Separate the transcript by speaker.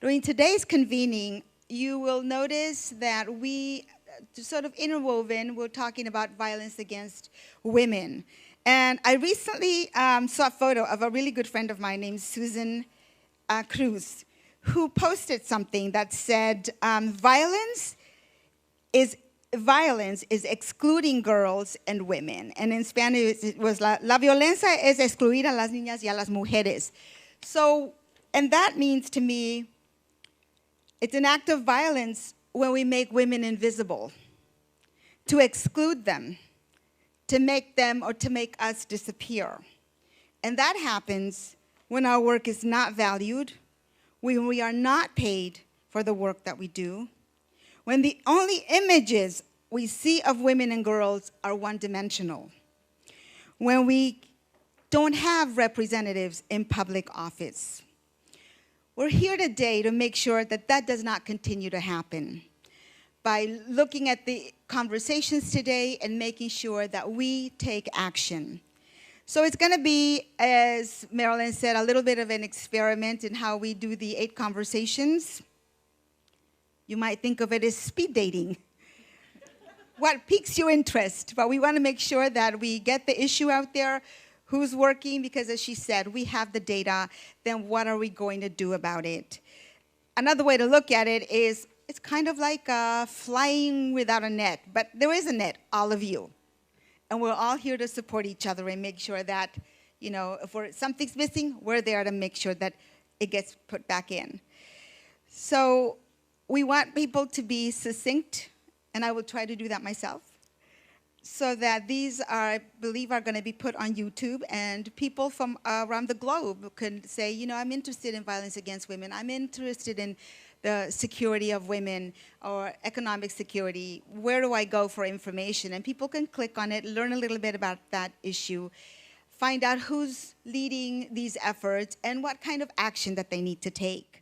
Speaker 1: During today's convening, you will notice that we, sort of interwoven, we're talking about violence against women. And I recently saw a photo of a really good friend of mine named Susan Cruz, who posted something that said, violence is excluding girls and women. And in Spanish, it was la violencia es excluir a las niñas y a las mujeres. So, and that means to me, it's an act of violence when we make women invisible, to exclude them, to make them or to make us disappear. And that happens when our work is not valued, when we are not paid for the work that we do, when the only images we see of women and girls are one-dimensional, when we don't have representatives in public office. We're here today to make sure that that does not continue to happen by looking at the conversations today and making sure that we take action. So it's going to be, as Marilyn said, a little bit of an experiment in how we do the 8 conversations. You might think of it as speed dating. What piques your interest? But we want to make sure that we get the issue out there, who's working, because as she said, we have the data, then what are we going to do about it? Another way to look at it is, it's kind of like flying without a net, but there is a net, all of you. And we're all here to support each other and make sure that, you know, if something's missing, we're there to make sure that it gets put back in. So we want people to be succinct, and I will try to do that myself, so that these are, I believe, are going to be put on YouTube, and people from around the globe can say, you know, I'm interested in violence against women. I'm interested in the security of women or economic security. Where do I go for information? And people can click on it, learn a little bit about that issue, find out who's leading these efforts and what kind of action that they need to take.